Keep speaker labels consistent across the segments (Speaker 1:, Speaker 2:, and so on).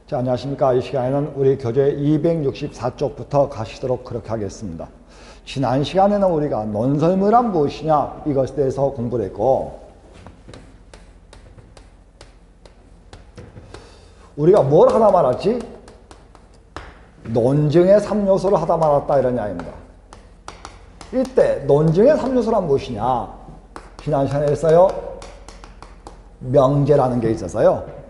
Speaker 1: 자, 안녕하십니까. 이 시간에는 우리 교재 264쪽부터 가시도록 그렇게 하겠습니다. 지난 시간에는 우리가 논설문란 무엇이냐 이것에 대해서 공부를 했고, 우리가 뭘 하다 말았지? 논증의 3요소를 하다 말았다 이런 이야기입니다. 이때 논증의 3요소란 무엇이냐? 지난 시간에 했어요. 명제라는 게 있어서요.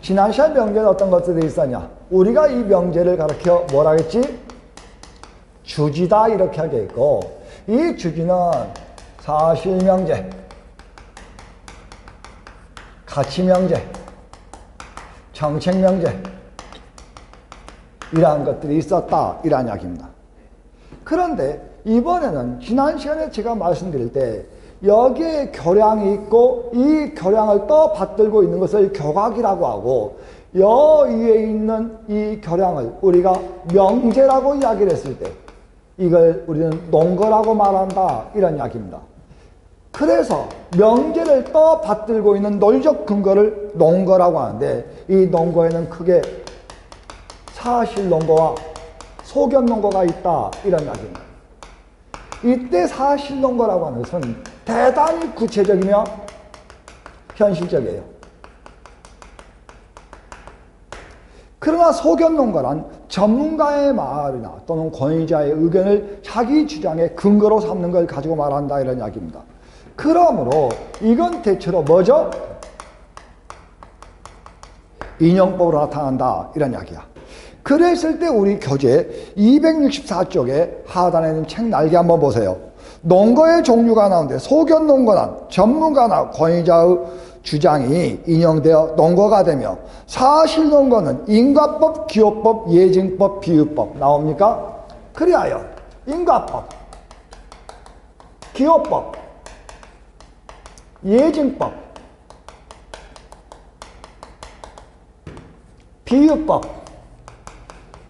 Speaker 1: 지난 시간 명제는 어떤 것들이 있었냐? 우리가 이 명제를 가르쳐 뭐라 했지? 주지다 이렇게 하게 있고, 이 주지는 사실명제, 가치명제, 정책명제 이러한 것들이 있었다 이런 이야기입니다. 그런데 이번에는 지난 시간에 제가 말씀드릴 때 여기에 교량이 있고 이 교량을 또 받들고 있는 것을 교각이라고 하고, 여 위에 있는 이 교량을 우리가 명제라고 이야기를 했을 때 이걸 우리는 논거라고 말한다 이런 이야기입니다. 그래서 명제를 또 받들고 있는 논리적 근거를 논거라고 하는데, 이 논거에는 크게 사실 논거와 소견 논거가 있다 이런 이야기입니다. 이때 사실 논거라고 하는 것은 대단히 구체적이며 현실적이에요. 그러나 소견 논거란 전문가의 말이나 또는 권위자의 의견을 자기 주장의 근거로 삼는 걸 가지고 말한다 이런 이야기입니다. 그러므로 이건 대체로 뭐죠? 인용법으로 나타난다 이런 이야기야. 그랬을 때 우리 교재 264쪽에 하단에 있는 책 날개 한번 보세요. 논거의 종류가 나오는데 소견 논거란 전문가나 권위자의 주장이 인용되어 논거가 되며, 사실 논거는 인과법, 기호법, 예증법, 비유법 나옵니까? 그리하여 인과법, 기호법, 예증법, 비유법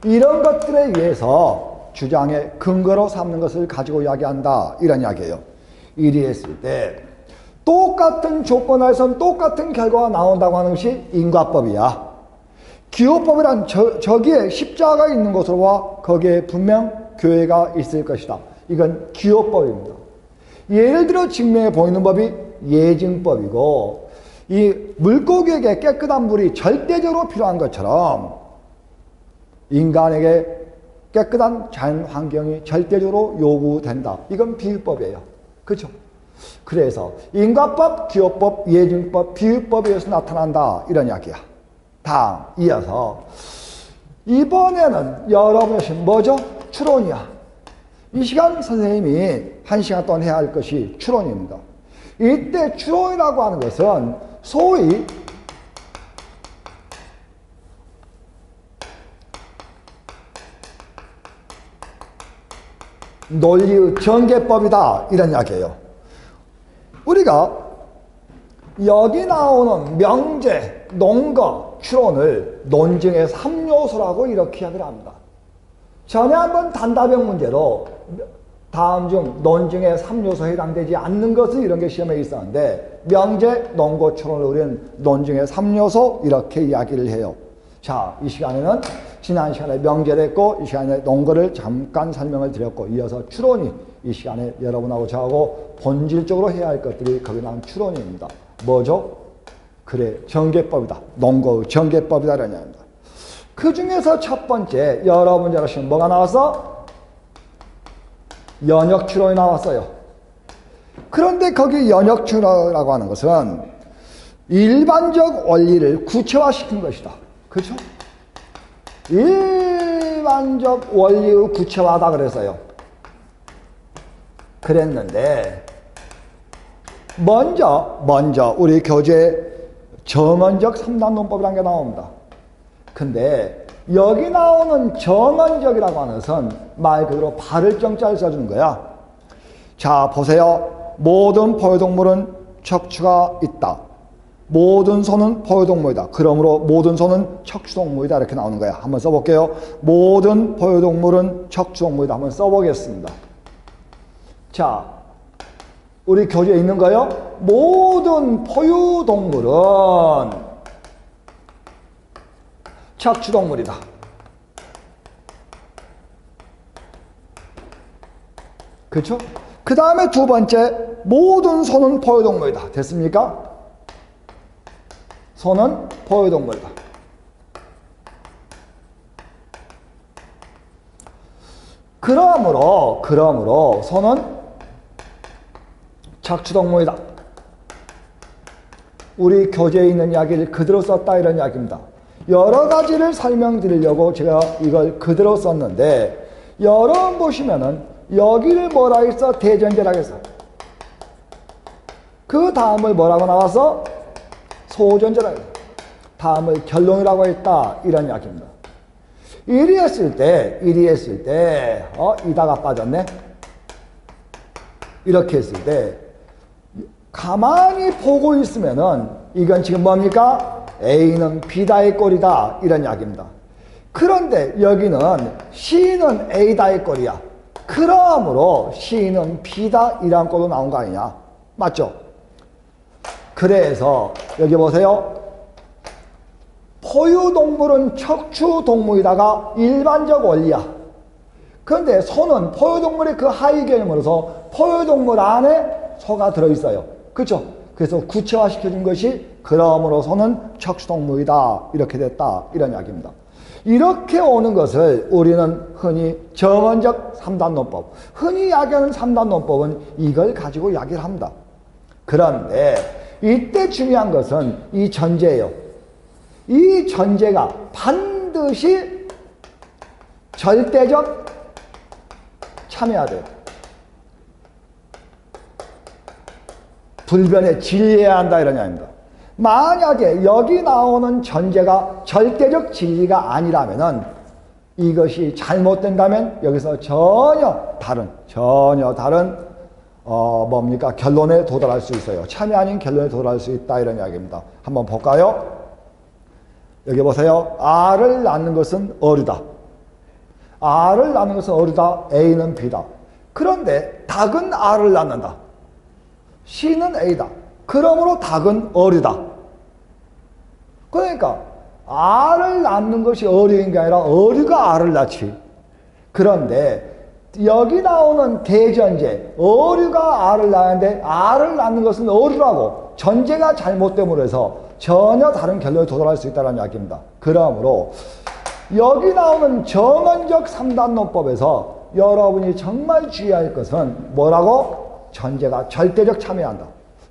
Speaker 1: 이런 것들에 의해서 주장의 근거로 삼는 것을 가지고 이야기한다 이런 이야기예요. 이리했을 때 똑같은 조건에선 똑같은 결과가 나온다고 하는 것이 인과법이야. 기호법이란 저기에 십자가 있는 곳으로와 거기에 분명 교회가 있을 것이다. 이건 기호법입니다. 예를 들어 증명해 보이는 법이 예증법이고, 이 물고기에게 깨끗한 물이 절대적으로 필요한 것처럼 인간에게 깨끗한 자연 환경이 절대적으로 요구된다. 이건 비유법이에요. 그렇죠? 그래서 인과법, 기호법, 예증법, 비유법에 의해서 나타난다 이런 이야기야. 다음 이어서 이번에는 여러분이 뭐죠? 추론이야. 이 시간 선생님이 1시간 동안 해야 할 것이 추론입니다. 이때 추론이라고 하는 것은 소위 논리의 전개법이다 이런 이야기예요. 우리가 여기 나오는 명제, 논거, 추론을 논증의 3요소라고 이렇게 이야기를 합니다. 전에 한번 단답형 문제로 다음 중 논증의 3요소에 해당되지 않는 것은 이런 게 시험에 있었는데, 명제, 논거, 추론을 우리는 논증의 3요소 이렇게 이야기를 해요. 자, 이 시간에는 지난 시간에 명제를 했고 이 시간에 논거를 잠깐 설명을 드렸고, 이어서 추론이 이 시간에 여러분하고 저하고 본질적으로 해야 할 것들이 거기 나온 추론입니다. 뭐죠? 그래, 전개법이다. 논거의 전개법이다 이런 얘기입니다. 그 중에서 첫 번째 여러분 잘 아시는 뭐가 나왔어? 연역추론이 나왔어요. 그런데 거기 연역추론이라고 하는 것은 일반적 원리를 구체화시킨 것이다. 그렇죠? 일반적 원리의 구체화다 그래서요. 그랬는데 먼저 우리 교재에 정언적 3단 논법이라는 게 나옵니다. 근데 여기 나오는 정언적이라고 하는 것은 말 그대로 발을 정자를 써주는 거야. 자, 보세요. 모든 포유동물은 척추가 있다. 모든 소는 포유동물이다. 그러므로 모든 소는 척추동물이다. 이렇게 나오는 거야. 한번 써볼게요. 모든 포유동물은 척추동물이다. 한번 써보겠습니다. 자, 우리 교재에 있는 거요. 모든 포유동물은 착취동물이다. 그렇죠? 그 다음에 두 번째, 모든 소는 포유동물이다. 됐습니까? 소는 포유동물이다. 그러므로 소는 착취동물이다. 우리 교재에 있는 이야기를 그대로 썼다 이런 이야기입니다. 여러 가지를 설명드리려고 제가 이걸 그대로 썼는데 여러분 보시면은 여기를 뭐라 했어? 대전제라고 했어. 그 다음을 뭐라고 나와서? 소전제라고 했어. 다음을 결론이라고 했다 이런 이야기입니다. 이리 했을 때 이다가 빠졌네. 이렇게 했을 때 가만히 보고 있으면은 이건 지금 뭡니까? A는 B다의 꼴이다 이런 이야기입니다. 그런데 여기는 C는 A다의 꼴이야. 그러므로 C는 B다 이런 꼴로 나온 거 아니냐? 맞죠? 그래서 여기 보세요. 포유동물은 척추동물이다가 일반적 원리야. 그런데 소는 포유동물의 그 하위 개념으로서 포유동물 안에 소가 들어있어요. 그렇죠? 그래서 구체화시켜준 것이 그러므로 소는 척추동물이다 이렇게 됐다 이런 이야기입니다. 이렇게 오는 것을 우리는 흔히 정언적 3단 논법, 흔히 이야기하는 3단 논법은 이걸 가지고 이야기를 합니다. 그런데 이때 중요한 것은 이 전제예요. 이 전제가 반드시 절대적 참여해야 돼요. 불변에 진리해야 한다 이런 이야기입니다. 만약에 여기 나오는 전제가 절대적 진리가 아니라면은 이것이 잘못된다면 여기서 전혀 다른 뭡니까? 결론에 도달할 수 있어요. 참여 아닌 결론에 도달할 수 있다 이런 이야기입니다. 한번 볼까요? 여기 보세요. R을 낳는 것은 어류다. R을 낳는 것은 어류다. A는 B다. 그런데 닭은 R을 낳는다. C는 A다. 그러므로 닭은 어류다. 그러니까 R을 낳는 것이 어류인 게 아니라 어류가 R을 낳지. 그런데 여기 나오는 대전제, 어류가 R을 낳는데 R을 낳는 것은 어류라고 전제가 잘못됨으로 해서 전혀 다른 결론에 도달할 수 있다는 이야기입니다. 그러므로 여기 나오는 정언적 3단 논법에서 여러분이 정말 주의할 것은 뭐라고? 전제가 절대적 참여한다.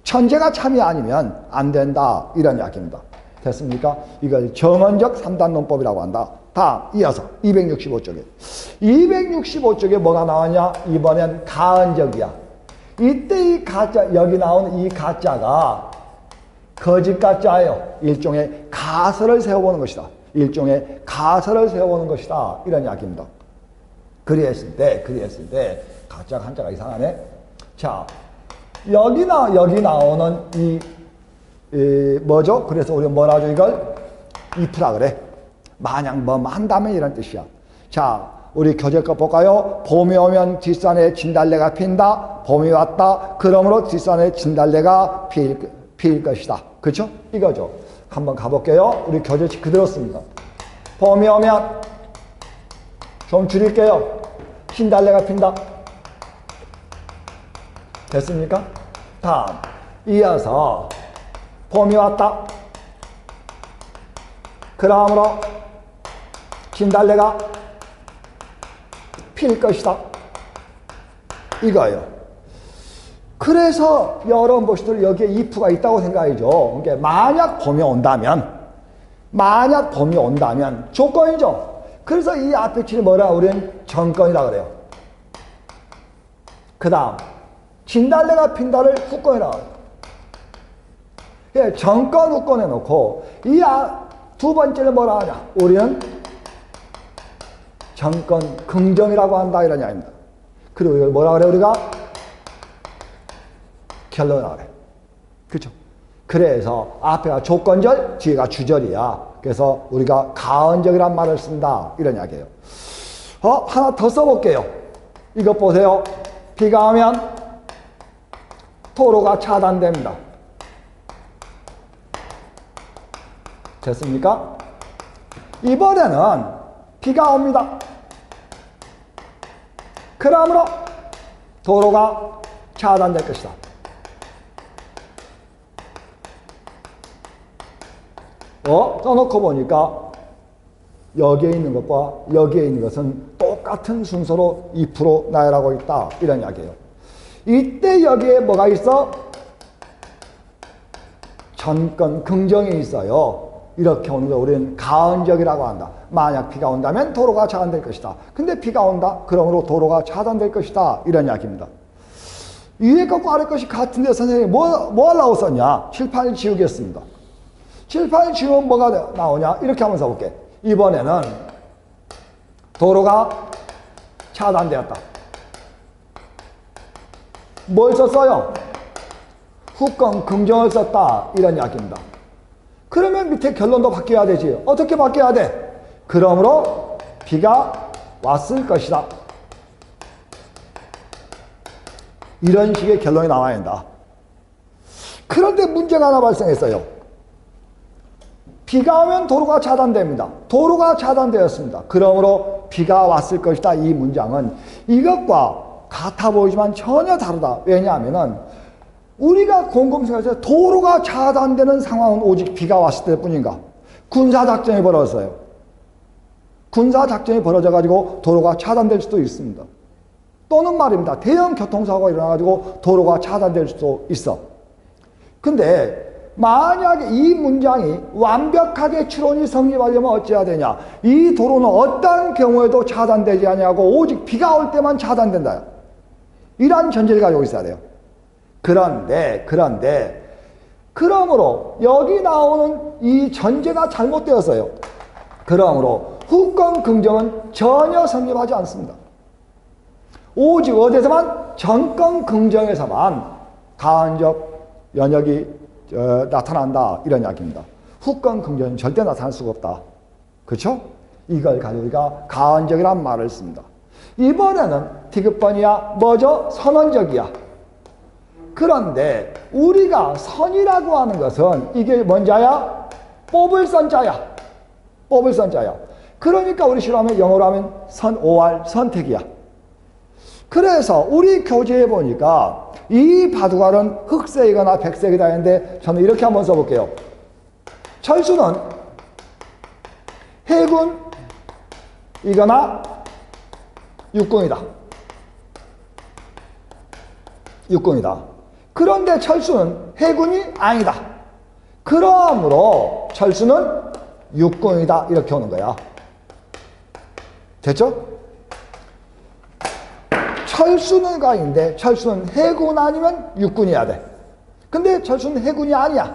Speaker 1: 전제가 참여 아니면 안 된다 이런 이야기입니다. 됐습니까? 이걸 정언적 3단 논법이라고 한다. 다음 이어서 265쪽에 265쪽에 뭐가 나왔냐? 이번엔 가언적이야. 이때 이 가짜, 여기 나온 이 가짜가 거짓 가짜예요. 일종의 가설을 세워보는 것이다. 일종의 가설을 세워보는 것이다. 이런 이야기입니다. 그리했을 때 가짜가 한자가 이상하네. 자, 여기 나오는 뭐죠? 그래서 우리가 뭐라 하죠? 이걸 if라 그래. 만약 뭐 한다면 이런 뜻이야. 자, 우리 교재 거 볼까요? 봄이 오면 뒷산에 진달래가 핀다. 봄이 왔다. 그러므로 뒷산에 진달래가 필 것이다. 그렇죠? 이거죠. 한번 가볼게요. 우리 교재책 그대로 씁니다. 봄이 오면 좀 줄일게요. 진달래가 핀다. 됐습니까? 다음 이어서 봄이 왔다. 그러므로 진달래가 필 것이다. 이거예요. 그래서 여러분 보시들 여기에 if가 있다고 생각이죠. 그러니까 만약 봄이 온다면 조건이죠. 그래서 이 앞에 치는 뭐라 우리는 정건이라 그래요. 그 다음 진달래가 핀다를 후건이라고 해요. 예, 정건 후건에 놓고 이 두 번째는 뭐라 하냐? 우리는 정건 긍정이라고 한다 이런 이야기입니다. 그리고 이걸 뭐라 그래 우리가? 결론이라고 그래. 그렇죠? 그래서 앞에가 조건절, 뒤에가 주절이야. 그래서 우리가 가언적이란 말을 쓴다 이런 이야기예요. 하나 더 써볼게요. 이것 보세요. 비가 오면 도로가 차단됩니다. 됐습니까? 이번에는 비가 옵니다. 그러므로 도로가 차단될 것이다. 써놓고 보니까 여기에 있는 것과 여기에 있는 것은 똑같은 순서로 2% 나열하고 있다. 이런 이야기예요. 이때 여기에 뭐가 있어? 전권 긍정이 있어요. 이렇게 오는 걸 우리는 가언적이라고 한다. 만약 비가 온다면 도로가 차단될 것이다. 근데 비가 온다. 그러므로 도로가 차단될 것이다. 이런 이야기입니다. 위에 것과 아래 것이 같은데 선생님이 뭐 하려고 썼냐? 칠판을 지우겠습니다. 칠판을 지우면 뭐가 나오냐? 이렇게 한번 써볼게. 이번에는 도로가 차단되었다. 뭘 썼어요? 후권 긍정을 썼다. 이런 이야기입니다. 그러면 밑에 결론도 바뀌어야 되지. 어떻게 바뀌어야 돼? 그러므로 비가 왔을 것이다. 이런 식의 결론이 나와야 한다. 그런데 문제가 하나 발생했어요. 비가 오면 도로가 차단됩니다. 도로가 차단되었습니다. 그러므로 비가 왔을 것이다. 이 문장은 이것과 같아 보이지만 전혀 다르다. 왜냐하면 우리가 곰곰 생각해서 도로가 차단되는 상황은 오직 비가 왔을 때뿐인가? 군사작전이 벌어졌어요. 군사작전이 벌어져가지고 도로가 차단될 수도 있습니다. 또는 말입니다. 대형 교통사고가 일어나가지고 도로가 차단될 수도 있어. 근데 만약에 이 문장이 완벽하게 추론이 성립하려면 어찌해야 되냐? 이 도로는 어떤 경우에도 차단되지 않냐고 오직 비가 올 때만 차단된다. 이러한 전제를 가지고 있어야 돼요. 그런데 그러므로 여기 나오는 이 전제가 잘못되었어요. 그러므로 후권 긍정은 전혀 성립하지 않습니다. 오직 어디서만? 전권 긍정에서만 가언적 연역이 나타난다. 이런 이야기입니다. 후권 긍정은 절대 나타날 수가 없다. 그렇죠? 이걸 가지고 우리가 가언적이란 말을 씁니다. 이번에는 디귿번이야 뭐죠? 선언적이야. 그런데 우리가 선이라고 하는 것은 이게 뭔자야? 뽑을 선자야. 뽑을 선자야. 그러니까 우리 실험에 영어로 하면 OR 선택이야. 그래서 우리 교재에 보니까 이 바둑알은 흑색이거나 백색이다 했는데 저는 이렇게 한번 써볼게요. 철수는 해군이거나 육군이다. 육군이다. 그런데 철수는 해군이 아니다. 그러므로 철수는 육군이다. 이렇게 오는 거야. 됐죠? 철수는 가인데 철수는 해군 아니면 육군이어야 돼. 근데 철수는 해군이 아니야.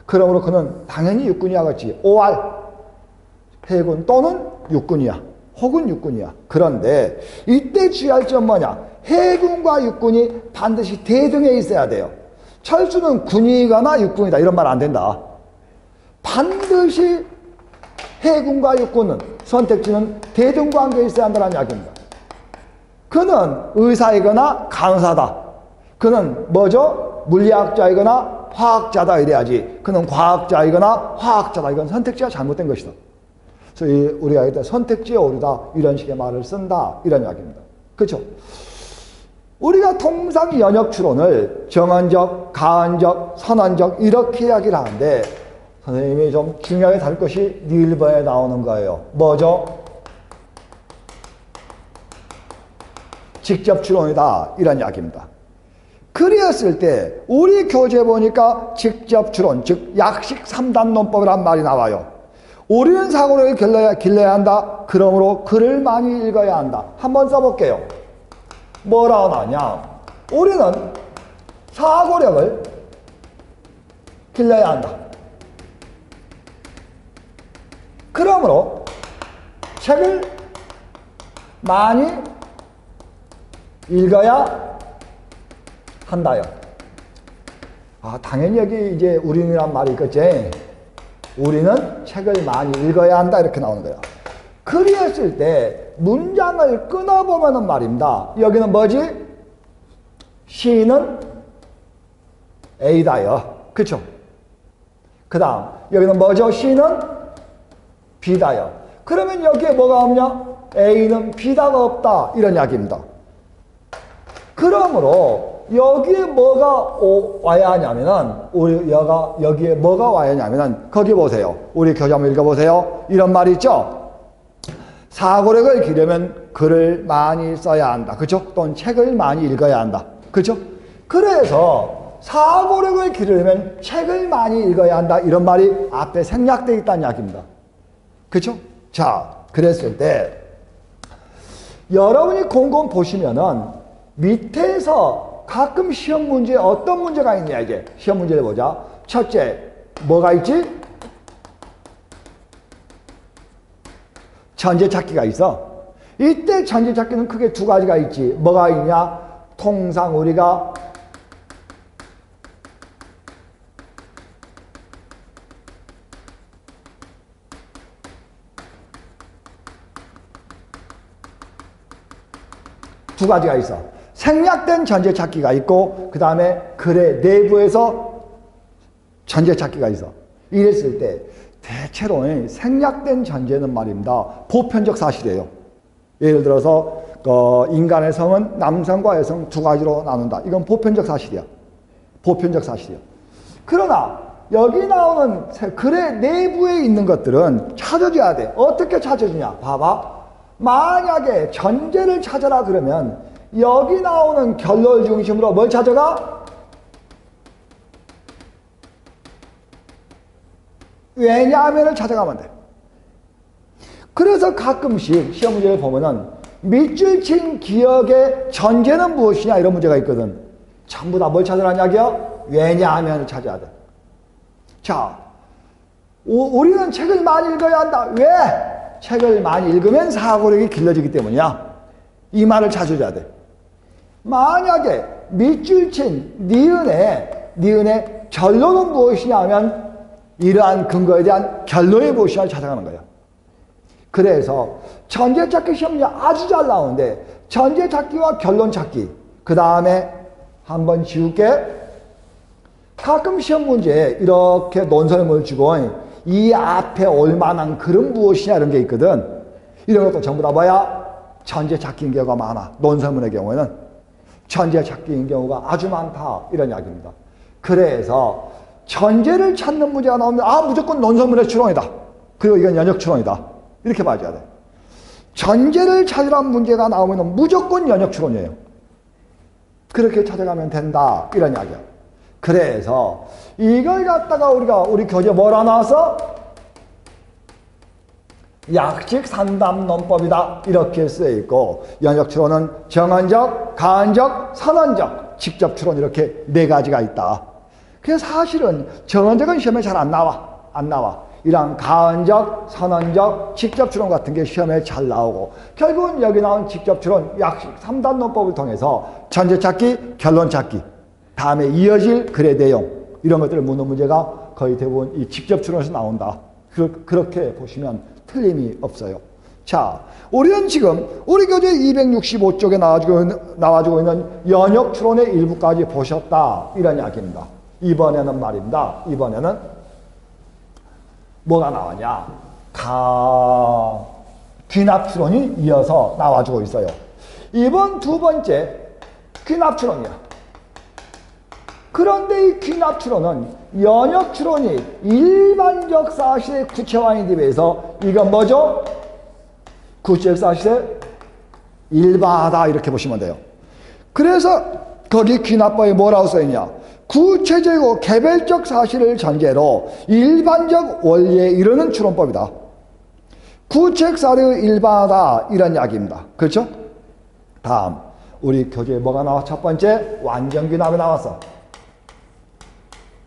Speaker 1: 그러므로 그는 당연히 육군이야겠지. OR 해군 또는 육군이야. 혹은 육군이야. 그런데 이때 주의할 점 뭐냐? 해군과 육군이 반드시 대등에 있어야 돼요. 철수는 군이거나 육군이다. 이런 말 안 된다. 반드시 해군과 육군은 선택지는 대등관계에 있어야 한다는 이야기입니다. 그는 의사이거나 간호사다. 그는 뭐죠? 물리학자이거나 화학자다 이래야지. 그는 과학자이거나 화학자다. 이건 선택지가 잘못된 것이다. 그래서 우리가 이때 선택지에 오르다 이런 식의 말을 쓴다. 이런 이야기입니다. 그렇죠? 우리가 통상 연역 추론을 정언적, 가언적, 선언적 이렇게 이야기를 하는데 선생님이 좀 중요하게 다룰 것이 1번에 나오는 거예요. 뭐죠? 직접 추론이다. 이런 이야기입니다. 그랬을 때 우리 교재에 보니까 직접 추론, 즉 약식 3단 논법이란 말이 나와요. 우리는 사고력을 길러야 한다. 그러므로 글을 많이 읽어야 한다. 한번 써볼게요. 뭐라고 나오냐? 우리는 사고력을 길러야 한다. 그러므로 책을 많이 읽어야 한다요. 당연히 여기 이제 우리는이란 말이 있겠지. 우리는 책을 많이 읽어야 한다. 이렇게 나오는 거야. 그랬을 때 문장을 끊어보면은 말입니다. 여기는 뭐지? 시는 A다요. 그쵸? 그 다음 여기는 뭐죠? 시는 B다요. 그러면 여기에 뭐가 없냐? A는 B다가 없다. 이런 이야기입니다. 그러므로 여기에 뭐가 와야 하냐면은 우리 여기에 뭐가 와야 하냐면은 거기 보세요. 우리 교재 한번 읽어보세요. 이런 말이 있죠. 사고력을 기르려면 글을 많이 써야 한다. 그죠? 또는 책을 많이 읽어야 한다. 그죠? 그래서 사고력을 기르려면 책을 많이 읽어야 한다. 이런 말이 앞에 생략되어 있다는 이야기입니다. 그죠? 자, 그랬을 때 여러분이 곰곰 보시면은 밑에서 가끔 시험 문제에 어떤 문제가 있냐 이제 시험 문제를 보자. 첫째, 뭐가 있지? 전제찾기가 있어. 이때 전제찾기는 크게 두 가지가 있지. 뭐가 있냐? 통상 우리가 두 가지가 있어. 생략된 전제찾기가 있고 그 다음에 글의 내부에서 전제찾기가 있어. 이랬을 때 대체로 생략된 전제는 말입니다. 보편적 사실이에요. 예를 들어서 인간의 성은 남성과 여성 두 가지로 나눈다. 이건 보편적 사실이야. 보편적 사실이야. 그러나 여기 나오는 글의 내부에 있는 것들은 찾아줘야 돼. 어떻게 찾아주냐? 봐봐. 만약에 전제를 찾아라 그러면 여기 나오는 결론을 중심으로 뭘 찾아가? 왜냐하면을 찾아가면 돼. 그래서 가끔씩 시험 문제를 보면은 밑줄 친 기억의 전제는 무엇이냐 이런 문제가 있거든. 전부 다 뭘 찾으라는 이야기야? 왜냐하면을 찾아야 돼. 자, 우리는 책을 많이 읽어야 한다. 왜? 책을 많이 읽으면 사고력이 길러지기 때문이야. 이 말을 찾아줘야 돼. 만약에 밑줄 친 니은의 결론은 무엇이냐 하면 이러한 근거에 대한 결론이 무엇이냐 찾아가는 거예요. 그래서 전제찾기 시험이 아주 잘 나오는데 전제찾기와 결론찾기 그 다음에 한번 지울게. 가끔 시험 문제에 이렇게 논설문을 주고 이 앞에 올 만한 글은 무엇이냐 이런 게 있거든. 이런 것도 전부 다 뭐야? 전제찾기인 경우가 많아. 논설문의 경우에는 전제찾기인 경우가 아주 많다 이런 이야기입니다. 그래서 전제를 찾는 문제가 나오면 무조건 논설문의 추론이다. 그리고 이건 연역 추론이다. 이렇게 봐줘야 돼. 전제를 찾으라는 문제가 나오면 무조건 연역 추론이에요. 그렇게 찾아가면 된다 이런 이야기야. 그래서 이걸 갖다가 우리 교재 뭐라 나왔어? 약식 상담 논법이다 이렇게 쓰여 있고 연역 추론은 정언적, 가언적, 선언적, 직접 추론 이렇게 네 가지가 있다. 그래서 사실은 정언적은 시험에 잘 안 나와. 이런 가언적, 선언적, 직접 추론 같은 게 시험에 잘 나오고 결국은 여기 나온 직접 추론 약식 3단 논법을 통해서 전제찾기, 결론찾기 다음에 이어질 글의 내용 이런 것들을 묻는 문제가 거의 대부분 이 직접 추론에서 나온다. 그렇게 보시면 틀림이 없어요. 자, 우리는 지금 우리 교재 265쪽에 나와주고 있는 연역 추론의 일부까지 보셨다 이런 이야기입니다. 이번에는 말입니다. 이번에는 뭐가 나왔냐? 귀납 추론이 이어서 나와주고 있어요. 이번 두 번째 귀납 추론이야. 그런데 이 귀납 추론은 연역 추론이 일반적 사실의 구체화인데 비해서 이건 뭐죠? 구체적 사실의 일반화다 이렇게 보시면 돼요. 그래서 거기 귀납법에 뭐라고 써있냐? 구체적이고 개별적 사실을 전제로 일반적 원리에 이르는 추론법이다. 구체적 사실의 일반화다 이런 이야기입니다. 그렇죠? 다음 우리 교재에 뭐가 나와? 첫 번째 완전 귀납이 나왔어.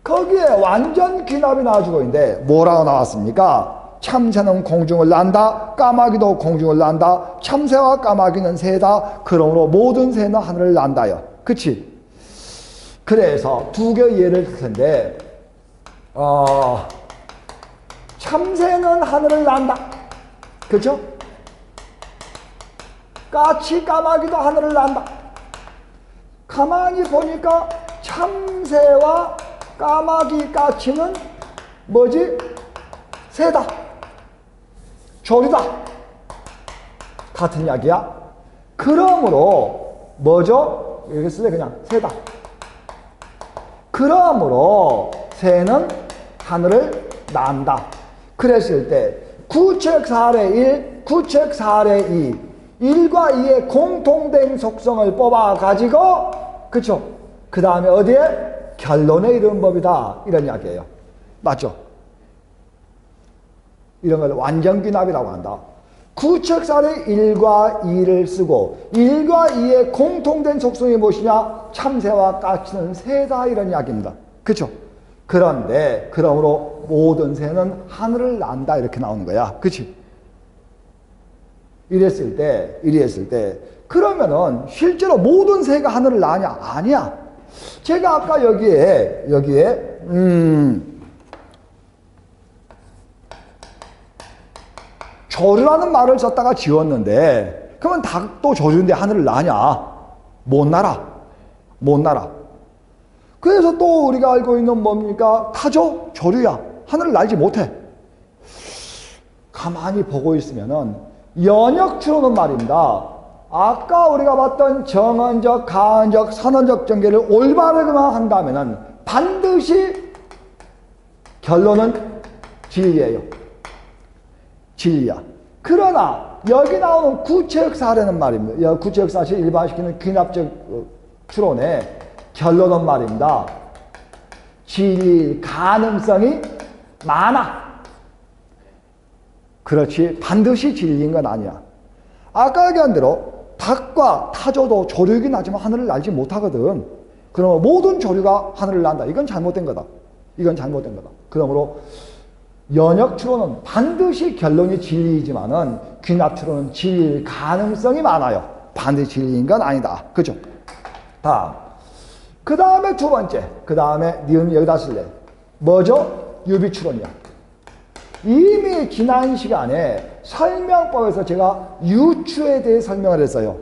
Speaker 1: 거기에 완전 귀납이 나와주고 있는데 뭐라고 나왔습니까? 참새는 공중을 난다. 까마귀도 공중을 난다. 참새와 까마귀는 새다. 그러므로 모든 새는 하늘을 난다요. 그치? 그래서 두 개의 예를 들 텐데 참새는 하늘을 난다. 그렇죠? 까치 까마귀도 하늘을 난다. 가만히 보니까 참새와 까마귀 까치는 뭐지? 새다. 조류다. 같은 이야기야. 그러므로 뭐죠? 이렇게 쓸래 그냥 새다. 그러므로 새는 하늘을 난다. 그랬을 때 구책 4의 1, 구책 4의 2, 1과 2의 공통된 속성을 뽑아가지고 그쵸? 그 다음에 어디에? 결론에 이르는 법이다. 이런 이야기예요. 맞죠? 이런 걸 완전귀납이라고 한다. 구책 4의 1과 2를 쓰고 1과 2의 공통된 속성이 무엇이냐? 참새와 까치는 새다. 이런 이야기입니다. 그쵸? 그런데 그러므로 모든 새는 하늘을 난다. 이렇게 나오는 거야. 그치? 이랬을 때 그러면은 실제로 모든 새가 하늘을 나냐? 아니야. 제가 아까 여기에 조류라는 말을 썼다가 지웠는데 그러면 닭도 조류인데 하늘을 나냐? 못 날아. 못 날아. 그래서 또 우리가 알고 있는 뭡니까? 타조? 조류야. 하늘을 날지 못해. 가만히 보고 있으면은 연역추론은 말입니다. 아까 우리가 봤던 정언적, 가언적, 선언적 전개를 올바르게만 한다면은 반드시 결론은 진리예요. 진리야. 그러나 여기 나오는 구체역 사례는 말입니다. 구체역 사실 일반시키는 귀납적 추론의 결론은 말입니다. 진리 가능성이 많아. 그렇지 반드시 진리인 건 아니야. 아까 얘기한 대로 닭과 타조도 조류이긴 하지만 하늘을 날지 못하거든. 그러면 모든 조류가 하늘을 난다. 이건 잘못된 거다. 이건 잘못된 거다. 그러므로 연역추론은 반드시 결론이 진리이지만은 귀납추론은 진리일 가능성이 많아요. 반드시 진리인 건 아니다. 그죠? 다음. 그 다음에 두 번째. 그 다음에 니은 여기다 쓸래. 뭐죠? 유비추론이야. 이미 지난 시간에 설명법에서 제가 유추에 대해 설명을 했어요.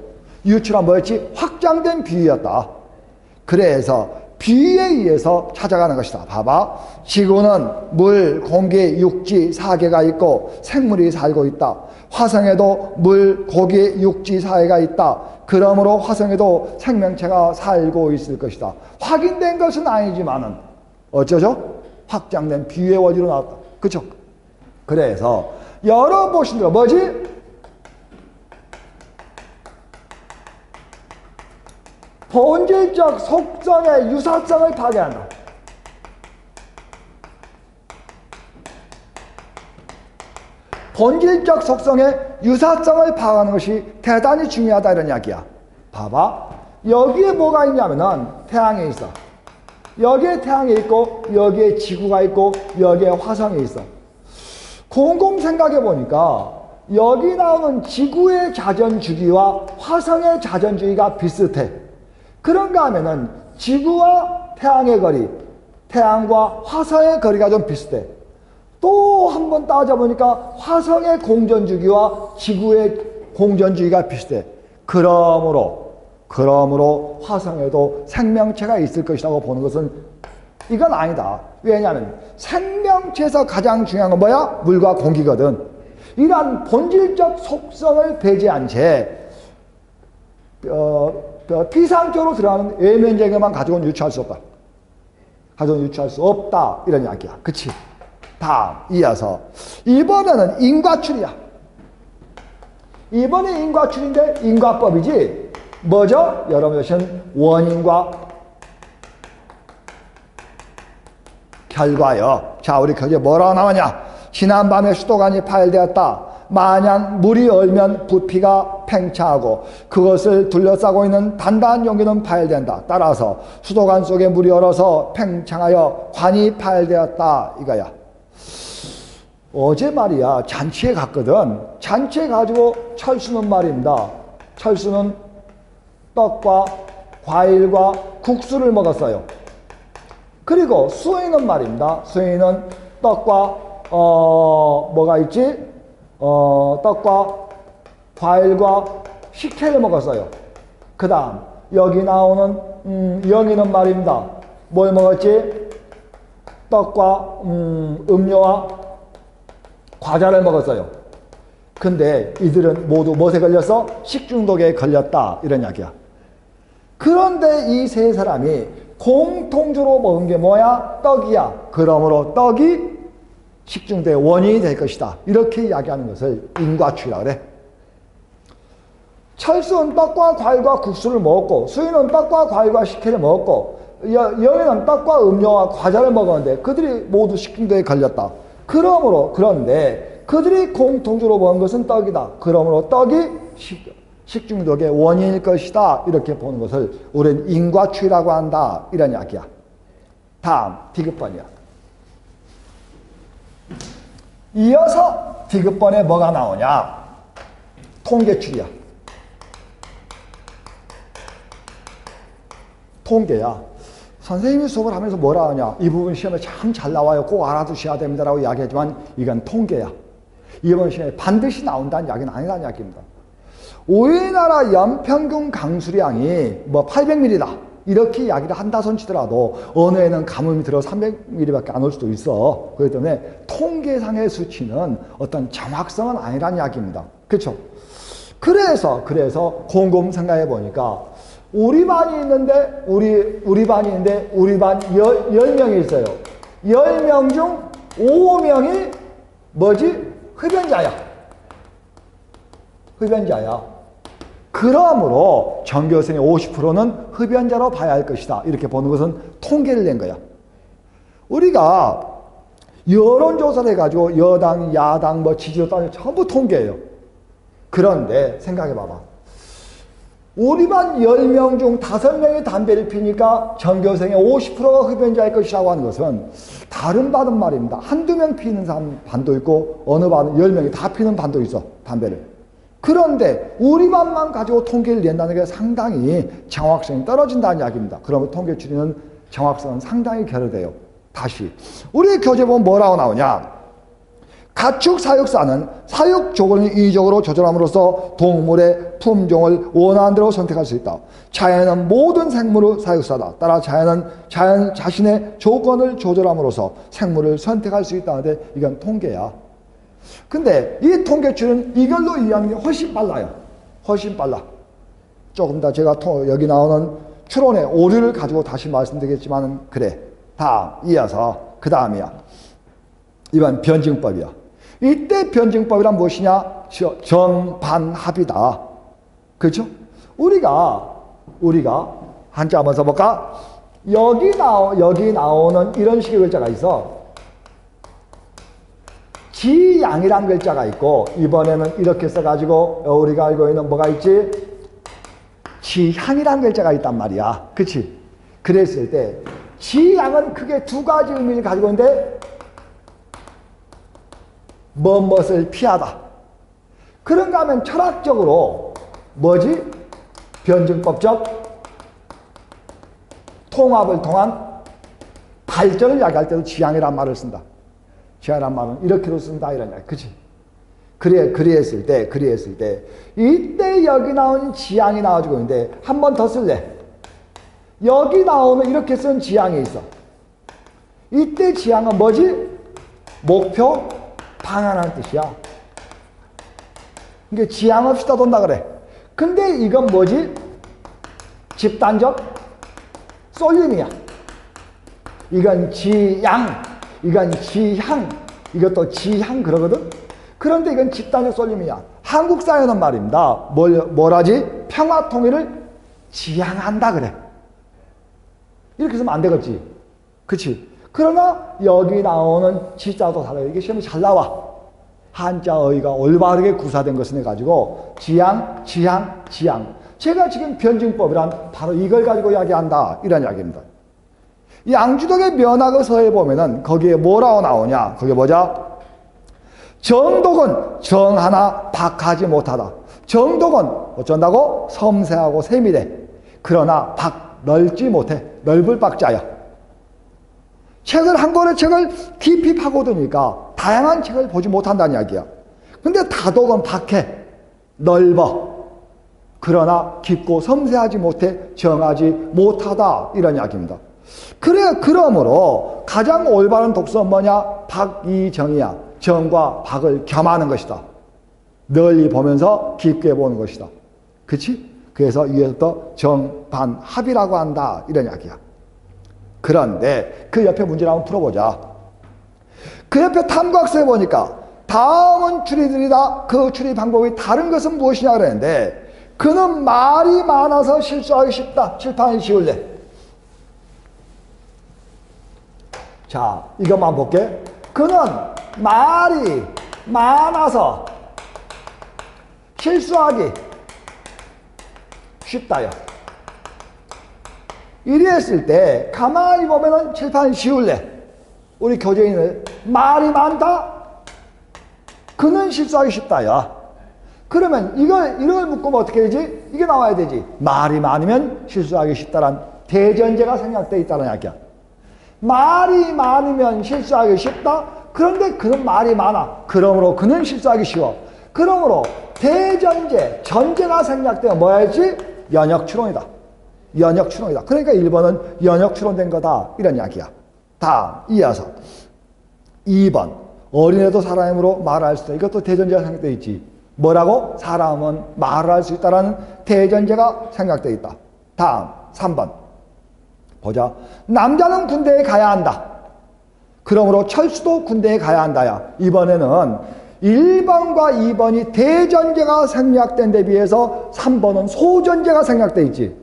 Speaker 1: 유추란 뭐였지? 확장된 비유였다. 그래서 비유에 의해서 찾아가는 것이다. 봐봐. 지구는 물, 공기, 육지 4개가 있고 생물이 살고 있다. 화성에도 물, 고기, 육지 4개가 있다. 그러므로 화성에도 생명체가 살고 있을 것이다. 확인된 것은 아니지만은 어쩌죠? 확장된 비유의 원리로 나왔다. 그쵸? 그래서 열어보신 대로 뭐지? 본질적 속성의 유사성을 파괴한다. 본질적 속성의 유사성을 파악하는 것이 대단히 중요하다 이런 이야기야. 봐봐. 여기에 뭐가 있냐면은 태양이 있어. 여기에 태양이 있고 여기에 지구가 있고 여기에 화성이 있어. 곰곰 생각해 보니까 여기 나오는 지구의 자전주기와 화성의 자전주기가 비슷해. 그런가 하면은 지구와 태양의 거리, 태양과 화성의 거리가 좀 비슷해. 또 한 번 따져보니까 화성의 공전주기와 지구의 공전주기가 비슷해. 그러므로 화성에도 생명체가 있을 것이라고 보는 것은 이건 아니다. 왜냐하면 생명체에서 가장 중요한 건 뭐야? 물과 공기거든. 이러한 본질적 속성을 배제한 채 피상적으로 들어가는 외면적에만 가지고는 유추할 수 없다. 가지고는 유추할 수 없다. 이런 이야기야. 그치? 다음 이어서 이번에는 인과출이야. 이번에 인과출인데 인과법이지 뭐죠? 여러분 이것은 원인과 결과요. 자, 우리 거기에 뭐라고 나오냐? 지난밤에 수도관이 파열되었다. 만약 물이 얼면 부피가 팽창하고 그것을 둘러싸고 있는 단단한 용기는 파열된다. 따라서 수도관 속에 물이 얼어서 팽창하여 관이 파열되었다. 이거야. 어제 말이야 잔치에 갔거든. 잔치에 가지고 철수는 말입니다. 철수는 떡과 과일과 국수를 먹었어요. 그리고 수행은 말입니다. 수행은 떡과 뭐가 있지? 떡과 과일과 식혜를 먹었어요. 그 다음 여기 나오는 영희는 말입니다. 뭘 먹었지? 떡과 음료와 과자를 먹었어요. 근데 이들은 모두 무엇에 걸려서? 식중독에 걸렸다. 이런 이야기야. 그런데 이 세 사람이 공통적으로 먹은 게 뭐야? 떡이야. 그러므로 떡이 식중독의 원인이 될 것이다. 이렇게 이야기하는 것을 인과추이라고 그래. 철수는 떡과 과일과 국수를 먹었고, 수인은 떡과 과일과 식혜를 먹었고, 여인은 떡과 음료와 과자를 먹었는데 그들이 모두 식중독에 걸렸다. 그런데 그들이 공통적으로 먹은 것은 떡이다. 그러므로 떡이 식중독의 원인일 것이다. 이렇게 보는 것을 우리는 인과추이라고 한다. 이런 이야기야. 다음 디귿번이야. 이어서 디귿번에 뭐가 나오냐? 통계추이야. 통계야. 선생님이 수업을 하면서 뭐라 하냐? 이 부분 시험에 참 잘 나와요. 꼭 알아두셔야 됩니다라고 이야기하지만 이건 통계야. 이번 시험에 반드시 나온다는 이야기는 아니라는 이야기입니다. 우리나라 연평균 강수량이 뭐 800mm다. 이렇게 이야기를 한다 손치더라도 어느 해는 가뭄이 들어 300mm밖에 안 올 수도 있어. 그렇기 때문에 통계상의 수치는 어떤 정확성은 아니라는 이야기입니다. 그렇죠? 그래서 곰곰 생각해 보니까 우리 반이 있는데 우리 반이 있는데 우리 반 10명이 있어요. 10명 중 5명이 뭐지? 흡연자야. 그러므로 전교생의 50%는 흡연자로 봐야 할 것이다. 이렇게 보는 것은 통계를 낸 거야. 우리가 여론조사를 해가지고 여당, 야당, 지지도 따지고 전부 통계예요. 그런데 생각해 봐봐. 우리 반 10명 중 5명이 담배를 피니까 전교생의 50%가 흡연자일 것이라고 하는 것은 다른 반은 말입니다. 한두 명 피는 사람 반도 있고 어느 반은 10명이 다 피는 반도 있어. 담배를. 그런데 우리 반만 가지고 통계를 낸다는 게 상당히 정확성이 떨어진다는 이야기입니다. 그러면 통계 추리는 정확성은 상당히 결여돼요. 다시 우리 교재 보면 뭐라고 나오냐? 가축 사육사는 사육 조건을 인위적으로 조절함으로써 동물의 품종을 원하는 대로 선택할 수 있다. 자연은 모든 생물의 사육사다. 따라 자연 자신의 조건을 조절함으로써 생물을 선택할 수 있다는데 이건 통계야. 근데 이 통계추는 이걸로 이해하는 게 훨씬 빨라요. 훨씬 빨라. 조금 더 제가 여기 나오는 추론의 오류를 가지고 다시 말씀드리겠지만 그래. 다음 이어서 그 다음이야. 이번 변증법이야. 이때 변증법이란 무엇이냐? 정반합이다. 그렇죠? 우리가 한자 한번 써볼까? 여기 나오는 이런 식의 글자가 있어. 지양이란 글자가 있고 이번에는 이렇게 써가지고 우리가 알고 있는 뭐가 있지? 지향이란 글자가 있단 말이야. 그치? 그랬을 때 지향은 크게 두 가지 의미를 가지고 있는데 무엇을 피하다. 그런가 하면 철학적으로 뭐지? 변증법적 통합을 통한 발전을 이야기할 때도 지향이란 말을 쓴다. 지향이란 말은 이렇게도 쓴다 이런 이야기. 그치? 그리했을 때 이때 여기 나온 지향이 나와주고 있는데 한 번 더 쓸래. 여기 나오는 이렇게 쓴 지향이 있어. 이때 지향은 뭐지? 목표 방향하는 뜻이야. 이게 지향 없이 떠돈다 그래. 근데 이건 뭐지? 집단적 쏠림이야. 이건 지양, 이건 지향, 이것도 지향 그러거든. 그런데 이건 집단적 쏠림이야. 한국 사회는 말입니다. 뭐라지? 평화 통일을 지향한다 그래. 이렇게 쓰면 안 되겠지. 그치? 그러나 여기 나오는 지자도 달라요. 이게 시험에 잘 나와. 한자어휘가 올바르게 구사된 것을 해가지고 지향, 지향, 지향. 제가 지금 변증법이란 바로 이걸 가지고 이야기한다. 이런 이야기입니다. 이 양주덕의 면학서에 보면은 거기에 뭐라고 나오냐? 거기에 보자. 정독은 정 하나 박하지 못하다. 정독은 어쩐다고? 섬세하고 세밀해. 그러나 넓지 못해. 넓을 박자야. 한 권의 책을 깊이 파고드니까 다양한 책을 보지 못한다는 이야기야. 근데 다독은 박해, 넓어. 그러나 깊고 섬세하지 못해, 정하지 못하다. 이런 이야기입니다. 그러므로 가장 올바른 독서는 뭐냐? 박이정이야. 정과 박을 겸하는 것이다. 널리 보면서 깊게 보는 것이다. 그치? 그래서 위에서부터 정반합이라고 한다. 이런 이야기야. 그런데 그 옆에 문제를 한번 풀어보자. 그 옆에 탐구학서에 보니까 다음은 추리들이다. 그 추리 방법이 다른 것은 무엇이냐 그랬는데 그는 말이 많아서 실수하기 쉽다. 칠판이 쉬울래. 자, 이것만 볼게. 그는 말이 많아서 실수하기 쉽다요. 이리 했을 때 가만히 보면은 칠판이 쉬울래. 우리 교재인은 말이 많다? 그는 실수하기 쉽다야. 그러면 이걸 묶으면 어떻게 되지? 이게 나와야 되지. 말이 많으면 실수하기 쉽다란 대전제가 생략되어 있다는 이야기야. 말이 많으면 실수하기 쉽다? 그런데 그는 말이 많아. 그러므로 그는 실수하기 쉬워. 그러므로 대전제, 전제가 생략되어 뭐야지? 연역추론이다. 연역추론이다. 그러니까 1번은 연역추론된 거다. 이런 이야기야. 다음, 이어서 2번. 어린애도 사람으로 말할 수 있다. 이것도 대전제가 생략되어 있지. 뭐라고? 사람은 말을 할 수 있다라는 대전제가 생략되어 있다. 다음, 3번. 보자. 남자는 군대에 가야 한다. 그러므로 철수도 군대에 가야 한다야. 이번에는 1번과 2번이 대전제가 생략된 데 비해서 3번은 소전제가 생략되어 있지.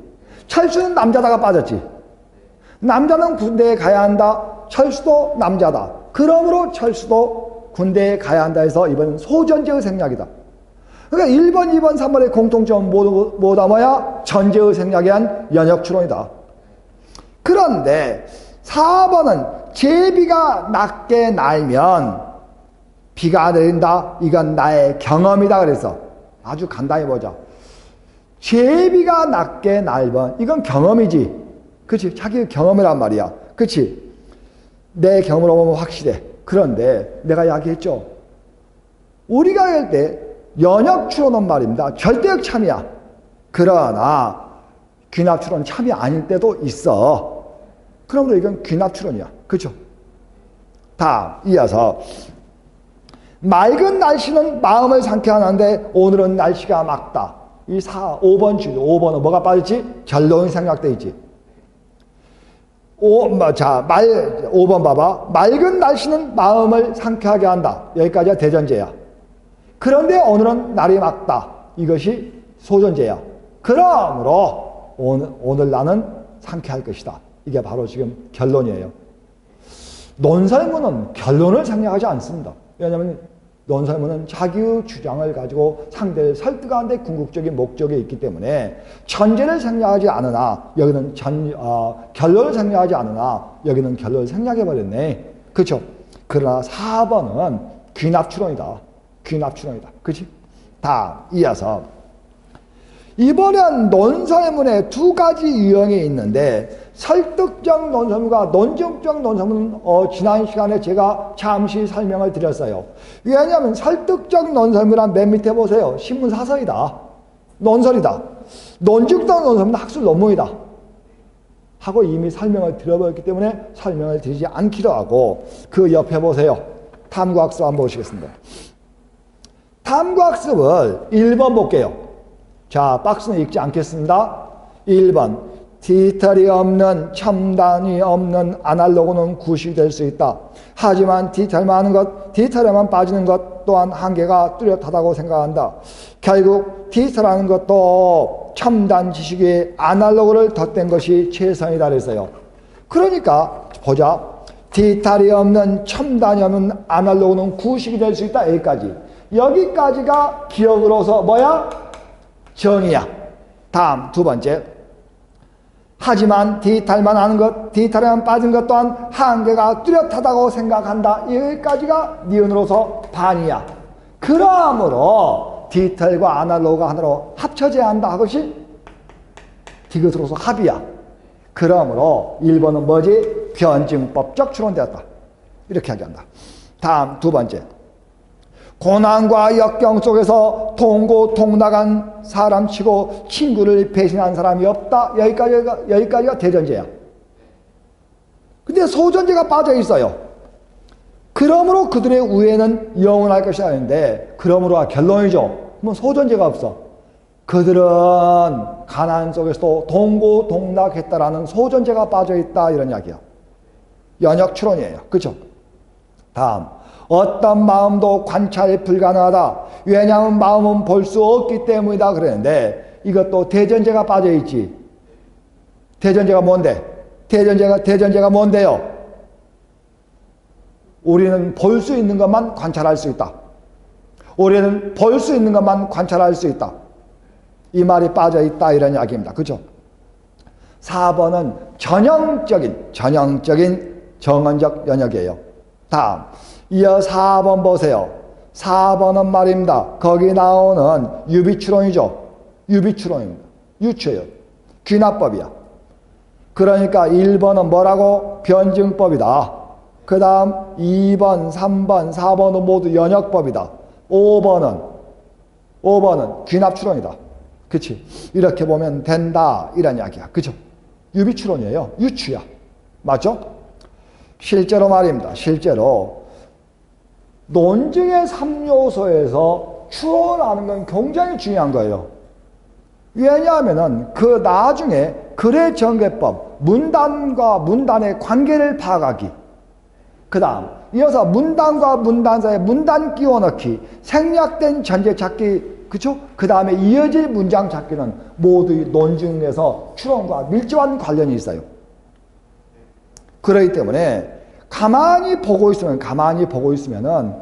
Speaker 1: 철수는 남자다가 빠졌지. 남자는 군대에 가야 한다. 철수도 남자다. 그러므로 철수도 군대에 가야 한다 해서 이번엔 소전제의 생략이다. 그러니까 1번, 2번, 3번의 공통점 모두 뭐야? 전제의 생략에 한 연역추론이다. 그런데 4번은 제비가 낮게 날면 비가 내린다. 이건 나의 경험이다. 그래서 아주 간단히 보자. 제비가 낮게 날면 이건 경험이지. 그치? 자기 경험이란 말이야. 그치? 내 경험으로 보면 확실해. 그런데 내가 이야기했죠. 우리가 할 때 연역추론은 말입니다. 절대적 참이야. 그러나 귀납추론 참이 아닐 때도 있어. 그러므로 이건 귀납추론이야. 그렇죠? 다음 이어서 맑은 날씨는 마음을 상쾌하는데 오늘은 날씨가 맑다. 이 5번 주제. 5번은 뭐가 빠졌지? 결론이 생략되어 있지. 5번 봐봐. 맑은 날씨는 마음을 상쾌하게 한다. 여기까지가 대전제야. 그런데 오늘은 날이 맑다. 이것이 소전제야. 그러므로 오늘 나는 상쾌할 것이다. 이게 바로 지금 결론이에요. 논설문은 결론을 생략하지 않습니다. 왜냐하면 논설문은 자기의 주장을 가지고 상대를 설득하는 데 궁극적인 목적이 있기 때문에 전제를 생략하지 않으나 여기는 결론을 생략하지 않으나 여기는 결론을 생략해버렸네. 그렇죠? 그러나 4번은 귀납추론이다. 귀납추론이다. 그렇지? 다음 이어서 이번엔 논설문에 두 가지 유형이 있는데 설득적 논설문과 논증적 논설문은 지난 시간에 제가 잠시 설명을 드렸어요. 왜냐하면 설득적 논설문은 맨 밑에 보세요. 신문사설이다. 논설이다. 논증적 논설문은 학술 논문이다. 하고 이미 설명을 드려버렸기 때문에 설명을 드리지 않기로 하고 그 옆에 보세요. 탐구학습 한번 보시겠습니다. 탐구학습을 1번 볼게요. 자, 박스는 읽지 않겠습니다. 1번. 디지털이 없는 첨단이 없는 아날로그는 구식될 수 있다. 하지만 디지털에만 빠지는 것 또한 한계가 뚜렷하다고 생각한다. 결국 디지털하는 것도 첨단 지식의 아날로그를 덧댄 것이 최선이다 그랬어요. 그러니까 보자. 디지털이 없는 첨단이 없는 아날로그는 구식이 될 수 있다. 여기까지가 기억으로서 뭐야? 정의야. 다음 두 번째. 하지만 디지털만 하는 것, 디지털에만 빠진 것 또한 한계가 뚜렷하다고 생각한다. 여기까지가 니은으로서 반이야. 그러므로 디지털과 아날로그가 하나로 합쳐져야 한다. 그것이 디귿으로서 합이야. 그러므로 1번은 뭐지? 변증법적 추론되었다. 이렇게 하게 한다. 다음 두 번째. 고난과 역경 속에서 통고통나간 사람치고 친구를 배신한 사람이 없다. 여기까지가 대전제야. 근데 소전제가 빠져 있어요. 그러므로 그들의 우애는 영원할 것이 아닌데 그러므로가 결론이죠. 그러면 소존재가 없어. 그들은 가나안 속에서도 동고동락했다라는 소존재가 빠져있다 이런 이야기야. 연역 추론이에요. 그렇죠? 다음, 어떤 마음도 관찰이 불가능하다. 왜냐하면 마음은 볼 수 없기 때문이다 그랬는데 이것도 대전제가 빠져있지. 대전제가 뭔데? 대전제가 뭔데요? 우리는 볼 수 있는 것만 관찰할 수 있다. 우리는 볼 수 있는 것만 관찰할 수 있다. 이 말이 빠져있다 이런 이야기입니다. 그렇죠? 4번은 전형적인 정언적 연역이에요. 다음, 이어 4번 보세요. 4번은 말입니다. 거기 나오는 유비추론이죠. 유비추론입니다. 유추예요. 귀납법이야. 그러니까 1번은 뭐라고? 변증법이다. 그 다음 2번, 3번, 4번은 모두 연역법이다. 5번은 귀납추론이다. 그치? 이렇게 보면 된다 이런 이야기야. 그죠? 유비추론이에요. 유추야. 맞죠? 실제로 말입니다. 실제로 논증의 3요소에서 추론하는 건 굉장히 중요한 거예요. 왜냐하면 그 나중에 글의 전개법, 문단과 문단의 관계를 파악하기, 그 다음 이어서 문단과 문단 사이에 문단 끼워넣기, 생략된 전제 찾기, 그쵸? 그 다음에 이어질 문장 찾기는 모두 이 논증에서 추론과 밀접한 관련이 있어요. 그렇기 때문에 가만히 보고 있으면은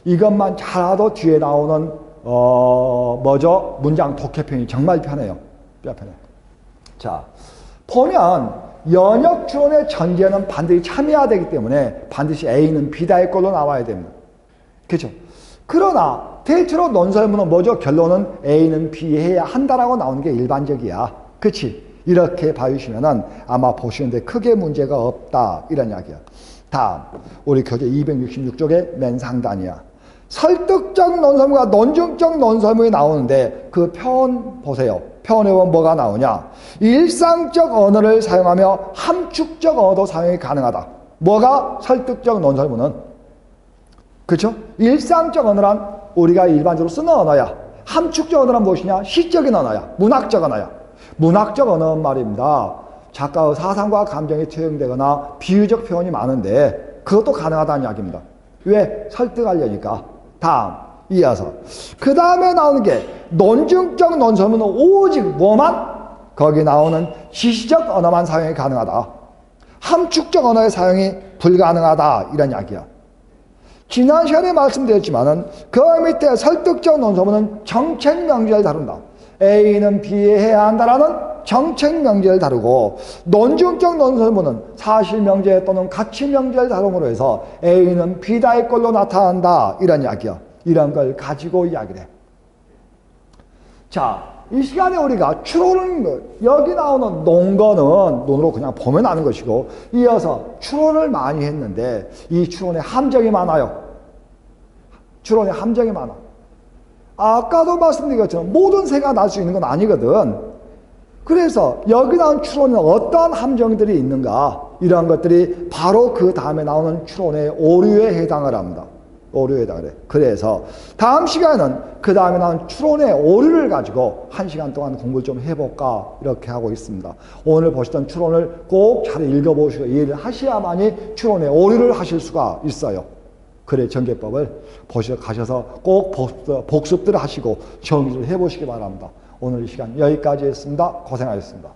Speaker 1: 이것만 잘하도 뒤에 나오는 문장 독해편이 정말 편해요. 편해. 자, 보면 연역 추론의 전제는 반드시 참여해야 되기 때문에 반드시 A는 B다의 걸로 나와야 됩니다. 그렇죠? 그러나 대체로 논설문은 뭐죠? 결론은 A는 B 해야 한다라고 나오는 게 일반적이야. 그렇지? 이렇게 봐주시면은 아마 보시는데 크게 문제가 없다 이런 이야기야. 다음, 우리 교재 266쪽의 맨 상단이야. 설득적 논설문과 논증적 논설문이 나오는데 그 편 보세요. 편에 보면 뭐가 나오냐? 일상적 언어를 사용하며 함축적 언어도 사용이 가능하다. 뭐가 설득적 논설문은? 그렇죠? 일상적 언어란 우리가 일반적으로 쓰는 언어야. 함축적 언어란 무엇이냐? 시적인 언어야. 문학적 언어야. 문학적 언어는 말입니다. 작가의 사상과 감정이 투영되거나 비유적 표현이 많은데 그것도 가능하다는 이야기입니다. 왜? 설득하려니까. 다음, 이어서 그 다음에 나오는 게 논증적 논설문은 오직 뭐만? 거기 나오는 시시적 언어만 사용이 가능하다. 함축적 언어의 사용이 불가능하다 이런 이야기야. 지난 시간에 말씀드렸지만은 그 밑에 설득적 논설문은 정책 명제를 다룬다. A는 B에 해야 한다라는 정책 명제를 다루고, 논증적 논설문은 사실 명제 또는 가치 명제를 다룸으로 해서 A는 B다의 걸로 나타난다 이런 이야기야. 이런 걸 가지고 이야기를 해. 자, 이 시간에 우리가 추론을, 여기 나오는 논거는 논으로 그냥 보면 아는 것이고, 이어서 추론을 많이 했는데 이 추론에 함정이 많아요. 추론에 함정이 많아. 아까도 말씀드린 것처럼 모든 새가 날 수 있는 건 아니거든. 그래서 여기 나온 추론은 어떠한 함정들이 있는가, 이러한 것들이 바로 그 다음에 나오는 추론의 오류에 해당을 합니다. 오류에 해당을 해. 그래서 다음 시간에는 그 다음에 나온 추론의 오류를 가지고 1시간 동안 공부를 좀 해볼까 이렇게 하고 있습니다. 오늘 보시던 추론을 꼭 잘 읽어보시고 이해를 하셔야만이 추론의 오류를 하실 수가 있어요. 글의 전개법을 보시러 가셔서 꼭 복습들을 하시고 정리를 해보시기 바랍니다. 오늘 이 시간 여기까지 했습니다. 고생하셨습니다.